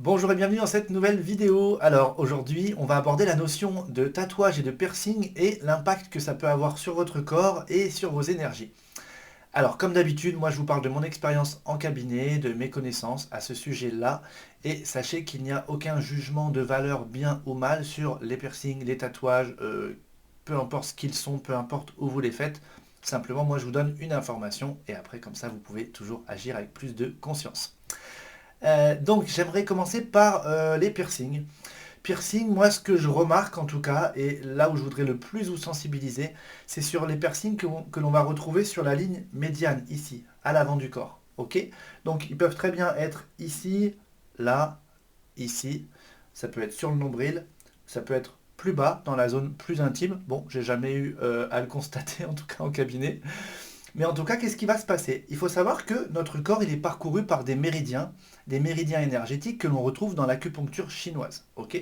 Bonjour et bienvenue dans cette nouvelle vidéo. Alors aujourd'hui, on va aborder la notion de tatouage et de piercing et l'impact que ça peut avoir sur votre corps et sur vos énergies. Alors comme d'habitude, moi je vous parle de mon expérience en cabinet, de mes connaissances à ce sujet-là et sachez qu'il n'y a aucun jugement de valeur bien ou mal sur les piercings, les tatouages, peu importe ce qu'ils sont, peu importe où vous les faites. Simplement, moi je vous donne une information et après comme ça vous pouvez toujours agir avec plus de conscience. Donc j'aimerais commencer par les piercings. Piercing, moi ce que je remarque en tout cas, et là où je voudrais le plus vous sensibiliser, c'est sur les piercings que l'on va retrouver sur la ligne médiane, ici, à l'avant du corps. Ok. Donc ils peuvent très bien être ici, là, ici. Ça peut être sur le nombril, ça peut être plus bas, dans la zone plus intime. Bon, j'ai jamais eu à le constater, en tout cas en cabinet. Mais en tout cas, qu'est-ce qui va se passer? Il faut savoir que notre corps, il est parcouru par des méridiens énergétiques que l'on retrouve dans l'acupuncture chinoise. Ok.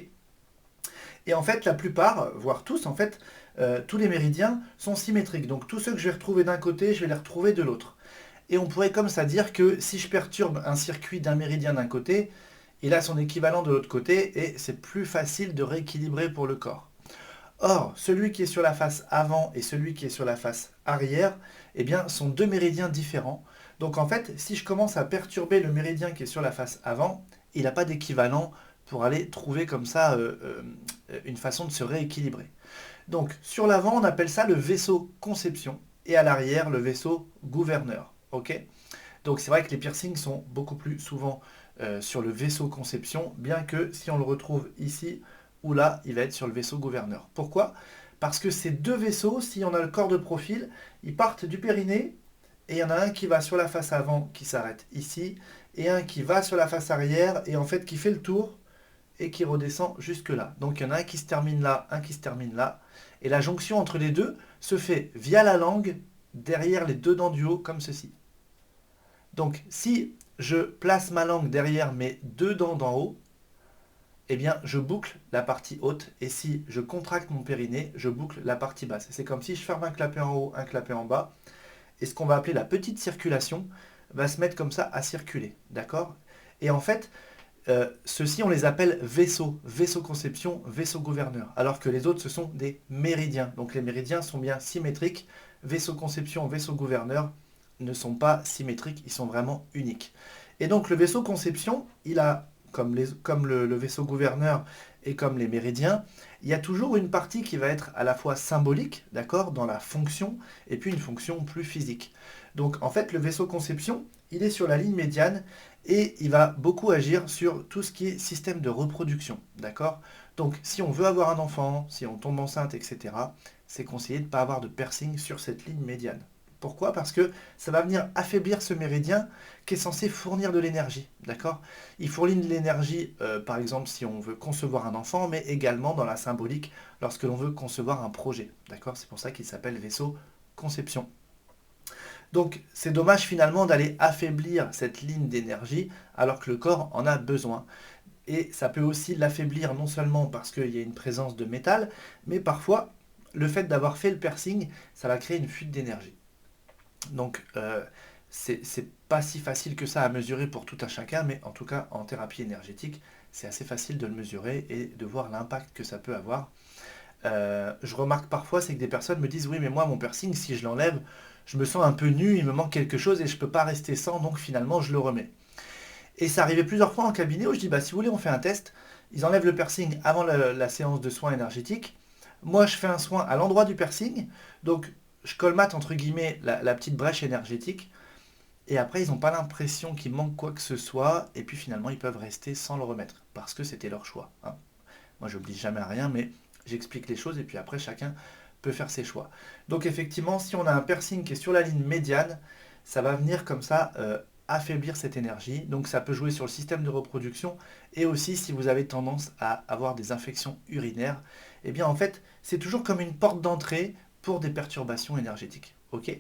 Et en fait, la plupart, voire tous, en fait, tous les méridiens sont symétriques. Donc tous ceux que je vais retrouver d'un côté, je vais les retrouver de l'autre. Et on pourrait comme ça dire que si je perturbe un circuit d'un méridien d'un côté, il a son équivalent de l'autre côté, et c'est plus facile de rééquilibrer pour le corps. Or, celui qui est sur la face avant et celui qui est sur la face arrière, eh bien, sont deux méridiens différents. Donc en fait, si je commence à perturber le méridien qui est sur la face avant, il n'a pas d'équivalent pour aller trouver comme ça une façon de se rééquilibrer. Donc sur l'avant, on appelle ça le vaisseau conception et à l'arrière, le vaisseau gouverneur. Ok. Donc c'est vrai que les piercings sont beaucoup plus souvent sur le vaisseau conception, bien que si on le retrouve ici ou là, il va être sur le vaisseau gouverneur. Pourquoi? Parce que ces deux vaisseaux, si on a le corps de profil, ils partent du périnée, et il y en a un qui va sur la face avant, qui s'arrête ici, et un qui va sur la face arrière, et en fait qui fait le tour, et qui redescend jusque là. Donc il y en a un qui se termine là, un qui se termine là, et la jonction entre les deux se fait via la langue, derrière les deux dents du haut, comme ceci. Donc si je place ma langue derrière mes deux dents d'en haut, eh bien je boucle la partie haute, et si je contracte mon périnée, je boucle la partie basse. C'est comme si je ferme un clapet en haut, un clapet en bas, et ce qu'on va appeler la petite circulation va se mettre comme ça à circuler, d'accord? Et en fait, ceux-ci on les appelle vaisseaux, vaisseau conception, vaisseau gouverneur, alors que les autres ce sont des méridiens. Donc les méridiens sont bien symétriques, vaisseau conception, vaisseau gouverneur ne sont pas symétriques, ils sont vraiment uniques. Et donc le vaisseau conception, il a, comme le vaisseau gouverneur et comme les méridiens, il y a toujours une partie qui va être à la fois symbolique, d'accord, dans la fonction, et puis une fonction plus physique. Donc en fait, le vaisseau conception, il est sur la ligne médiane et il va beaucoup agir sur tout ce qui est système de reproduction, d'accord? Donc si on veut avoir un enfant, si on tombe enceinte, etc., c'est conseillé de ne pas avoir de piercing sur cette ligne médiane. Pourquoi? Parce que ça va venir affaiblir ce méridien qui est censé fournir de l'énergie, d'accord? Il fournit de l'énergie, par exemple, si on veut concevoir un enfant, mais également dans la symbolique, lorsque l'on veut concevoir un projet, d'accord? C'est pour ça qu'il s'appelle vaisseau conception. Donc c'est dommage finalement d'aller affaiblir cette ligne d'énergie alors que le corps en a besoin. Et ça peut aussi l'affaiblir non seulement parce qu'il y a une présence de métal, mais parfois le fait d'avoir fait le piercing, ça va créer une fuite d'énergie. Donc c'est pas si facile que ça à mesurer pour tout un chacun, mais en tout cas en thérapie énergétique, c'est assez facile de le mesurer et de voir l'impact que ça peut avoir. Je remarque parfois, c'est que des personnes me disent, oui, mais moi, mon piercing, si je l'enlève, je me sens un peu nu, il me manque quelque chose et je ne peux pas rester sans, donc finalement, je le remets. Et ça arrivait plusieurs fois en cabinet où je dis, bah, si vous voulez, on fait un test. Ils enlèvent le piercing avant la séance de soins énergétiques. Moi, je fais un soin à l'endroit du piercing, donc je colmate, entre guillemets, la petite brèche énergétique. Et après, ils n'ont pas l'impression qu'il manque quoi que ce soit, et puis finalement, ils peuvent rester sans le remettre, parce que c'était leur choix, hein. Moi, j'oblige jamais à rien, mais j'explique les choses et puis après, chacun peut faire ses choix. Donc, effectivement, si on a un piercing qui est sur la ligne médiane, ça va venir comme ça affaiblir cette énergie. Donc, ça peut jouer sur le système de reproduction et aussi si vous avez tendance à avoir des infections urinaires, eh bien, en fait, c'est toujours comme une porte d'entrée pour des perturbations énergétiques. Ok.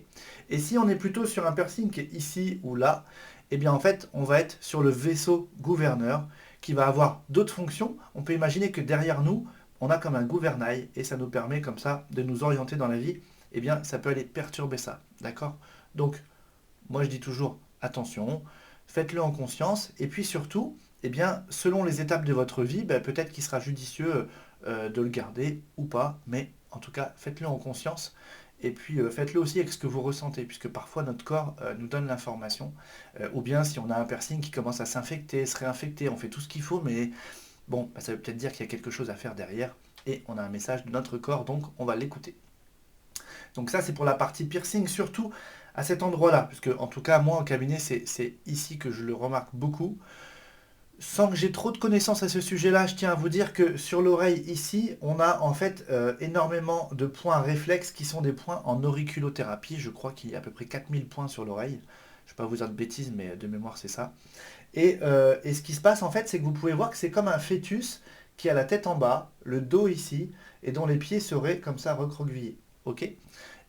Et si on est plutôt sur un piercing qui est ici ou là, eh bien, en fait, on va être sur le vaisseau gouverneur qui va avoir d'autres fonctions. On peut imaginer que derrière nous, on a comme un gouvernail et ça nous permet comme ça de nous orienter dans la vie. Eh bien, ça peut aller perturber ça, d'accord? Donc, moi je dis toujours attention, faites-le en conscience et puis surtout, eh bien, selon les étapes de votre vie, ben, peut-être qu'il sera judicieux de le garder ou pas, mais en tout cas, faites-le en conscience. Et puis faites-le aussi avec ce que vous ressentez, puisque parfois notre corps nous donne l'information. Ou bien si on a un piercing qui commence à s'infecter, se réinfecter, on fait tout ce qu'il faut, mais bon, bah, ça veut peut-être dire qu'il y a quelque chose à faire derrière. Et on a un message de notre corps, donc on va l'écouter. Donc ça c'est pour la partie piercing, surtout à cet endroit-là, puisque en tout cas moi en cabinet c'est ici que je le remarque beaucoup. Sans que j'ai trop de connaissances à ce sujet-là, je tiens à vous dire que sur l'oreille ici, on a en fait énormément de points réflexes qui sont des points en auriculothérapie. Je crois qu'il y a à peu près 4000 points sur l'oreille. Je ne vais pas vous dire de bêtises, mais de mémoire c'est ça. Et ce qui se passe en fait, c'est que vous pouvez voir que c'est comme un fœtus qui a la tête en bas, le dos ici, et dont les pieds seraient comme ça recroquevillés. Ok?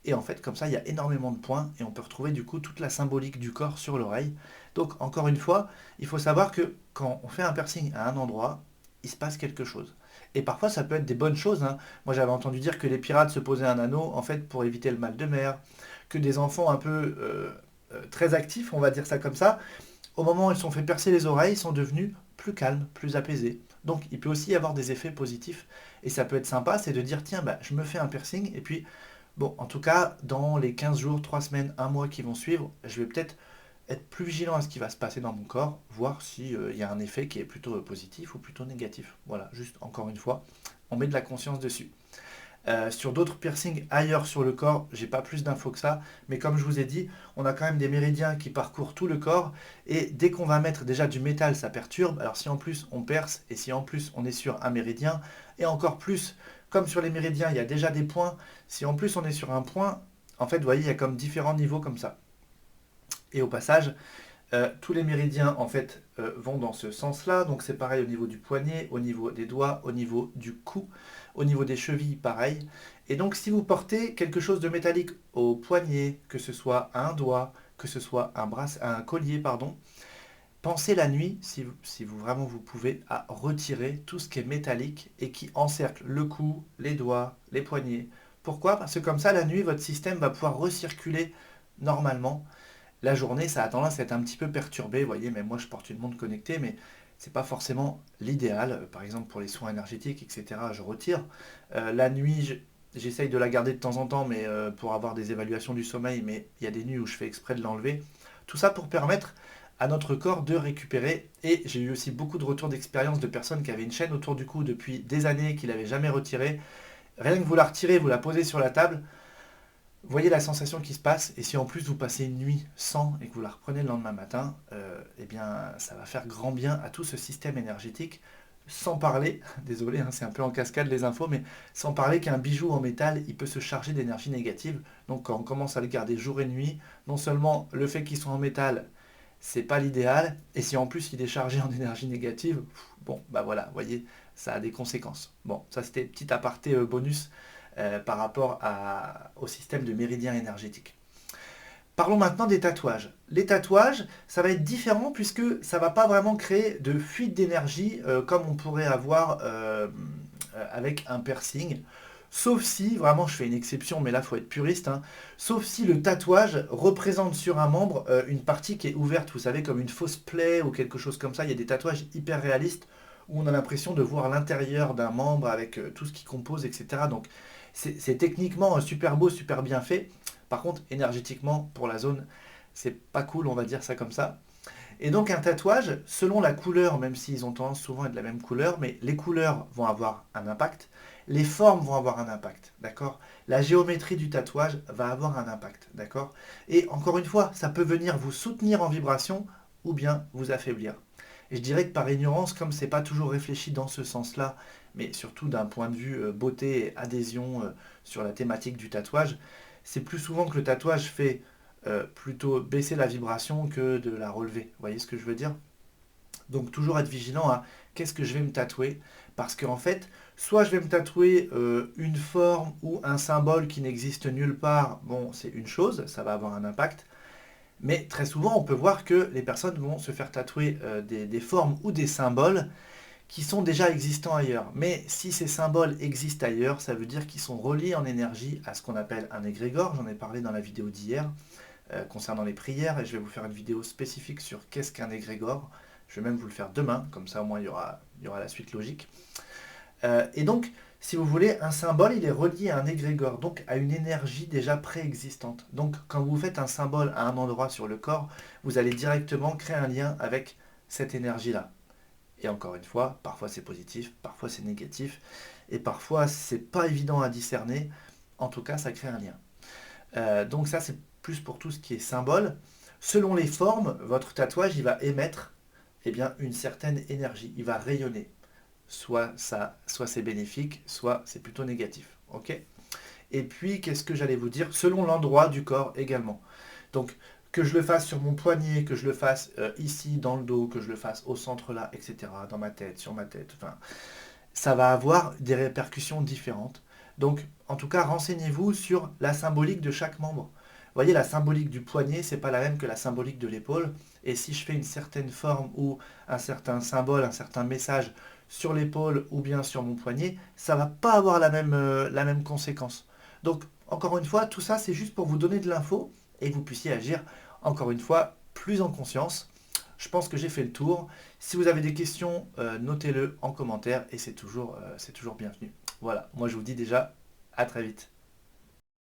Et en fait, comme ça, il y a énormément de points et on peut retrouver du coup toute la symbolique du corps sur l'oreille. Donc, encore une fois, il faut savoir que quand on fait un piercing à un endroit, il se passe quelque chose. Et parfois, ça peut être des bonnes choses, hein. Moi, j'avais entendu dire que les pirates se posaient un anneau, en fait, pour éviter le mal de mer, que des enfants un peu très actifs, on va dire ça comme ça, au moment où ils se sont fait percer les oreilles, ils sont devenus plus calmes, plus apaisés. Donc, il peut aussi y avoir des effets positifs. Et ça peut être sympa, c'est de dire, tiens, bah, je me fais un piercing, et puis bon, en tout cas, dans les 15 jours, 3 semaines, un mois qui vont suivre, je vais peut-être être plus vigilant à ce qui va se passer dans mon corps, voir s'il y a un effet qui est plutôt positif ou plutôt négatif. Voilà, juste encore une fois, on met de la conscience dessus. Sur d'autres piercings ailleurs sur le corps, j'ai pas plus d'infos que ça, mais comme je vous ai dit, on a quand même des méridiens qui parcourent tout le corps, et dès qu'on va mettre déjà du métal, ça perturbe. Alors si en plus on perce, et si en plus on est sur un méridien, et encore plus, comme sur les méridiens, il y a déjà des points, si en plus on est sur un point, en fait, vous voyez, il y a comme différents niveaux comme ça. Et au passage, tous les méridiens en fait vont dans ce sens-là, donc c'est pareil au niveau du poignet, au niveau des doigts, au niveau du cou, au niveau des chevilles, pareil. Et donc si vous portez quelque chose de métallique au poignet, que ce soit un doigt, que ce soit un collier, pardon, pensez la nuit, si vous vraiment vous pouvez, à retirer tout ce qui est métallique et qui encercle le cou, les doigts, les poignets. Pourquoi? Parce que comme ça, la nuit, votre système va pouvoir recirculer normalement. La journée, ça a tendance à être un petit peu perturbé. Vous voyez, même moi, je porte une montre connectée, mais c'est pas forcément l'idéal. Par exemple, pour les soins énergétiques, etc., je retire. La nuit, j'essaye de la garder de temps en temps, mais pour avoir des évaluations du sommeil, mais il y a des nuits où je fais exprès de l'enlever. Tout ça pour permettre à notre corps de récupérer. Et j'ai eu aussi beaucoup de retours d'expérience de personnes qui avaient une chaîne autour du cou depuis des années, qui l'avaient jamais retirée. Rien que vous la retirez, vous la posez sur la table, voyez la sensation qui se passe, et si en plus vous passez une nuit sans et que vous la reprenez le lendemain matin, eh bien ça va faire grand bien à tout ce système énergétique, sans parler, désolé, hein, c'est un peu en cascade les infos, mais sans parler qu'un bijou en métal, il peut se charger d'énergie négative. Donc quand on commence à le garder jour et nuit, non seulement le fait qu'il soit en métal, c'est pas l'idéal, et si en plus il est chargé en énergie négative, bon bah voilà, vous voyez, ça a des conséquences. Bon, ça c'était petit aparté bonus par rapport au système de méridien énergétique. Parlons maintenant des tatouages. Les tatouages, ça va être différent puisque ça ne va pas vraiment créer de fuite d'énergie comme on pourrait avoir avec un piercing. Sauf si, vraiment je fais une exception, mais là il faut être puriste, hein, sauf si le tatouage représente sur un membre une partie qui est ouverte, vous savez, comme une fausse plaie ou quelque chose comme ça. Il y a des tatouages hyper réalistes où on a l'impression de voir l'intérieur d'un membre avec tout ce qui compose, etc. Donc c'est techniquement super beau, super bien fait. Par contre, énergétiquement, pour la zone, c'est pas cool, on va dire ça comme ça. Et donc un tatouage, selon la couleur, même s'ils ont tendance souvent à être de la même couleur, mais les couleurs vont avoir un impact, les formes vont avoir un impact, d'accord? La géométrie du tatouage va avoir un impact, d'accord? Et encore une fois, ça peut venir vous soutenir en vibration ou bien vous affaiblir. Et je dirais que par ignorance, comme c'est pas toujours réfléchi dans ce sens-là, mais surtout d'un point de vue beauté et adhésion sur la thématique du tatouage, c'est plus souvent que le tatouage fait plutôt baisser la vibration que de la relever. Vous voyez ce que je veux dire? Donc toujours être vigilant à qu'est-ce que je vais me tatouer. Parce qu'en fait, soit je vais me tatouer une forme ou un symbole qui n'existe nulle part, bon, c'est une chose, ça va avoir un impact. Mais très souvent, on peut voir que les personnes vont se faire tatouer des formes ou des symboles qui sont déjà existants ailleurs. Mais si ces symboles existent ailleurs, ça veut dire qu'ils sont reliés en énergie à ce qu'on appelle un égrégore. J'en ai parlé dans la vidéo d'hier concernant les prières, et je vais vous faire une vidéo spécifique sur qu'est-ce qu'un égrégore. Je vais même vous le faire demain, comme ça au moins il y aura la suite logique. Et donc, si vous voulez, un symbole, il est relié à un égrégore, donc à une énergie déjà préexistante. Donc, quand vous faites un symbole à un endroit sur le corps, vous allez directement créer un lien avec cette énergie-là. Et encore une fois, parfois c'est positif, parfois c'est négatif, et parfois c'est pas évident à discerner. En tout cas, ça crée un lien. Donc ça, c'est plus pour tout ce qui est symbole. Selon les formes, votre tatouage, il va émettre eh bien, une certaine énergie, il va rayonner. Soit c'est bénéfique, soit c'est plutôt négatif. Ok. Et puis, qu'est-ce que j'allais vous dire? Selon l'endroit du corps également. Donc, que je le fasse sur mon poignet, que je le fasse ici dans le dos, que je le fasse au centre là, etc., dans ma tête, sur ma tête, enfin, ça va avoir des répercussions différentes. Donc, en tout cas, renseignez-vous sur la symbolique de chaque membre. Vous voyez, la symbolique du poignet, c'est pas la même que la symbolique de l'épaule. Et si je fais une certaine forme ou un certain symbole, un certain message sur l'épaule ou bien sur mon poignet, ça va pas avoir la même conséquence. Donc, encore une fois, tout ça, c'est juste pour vous donner de l'info et que vous puissiez agir, encore une fois, plus en conscience. Je pense que j'ai fait le tour. Si vous avez des questions, notez-le en commentaire et c'est toujours bienvenu. Voilà, moi je vous dis déjà à très vite.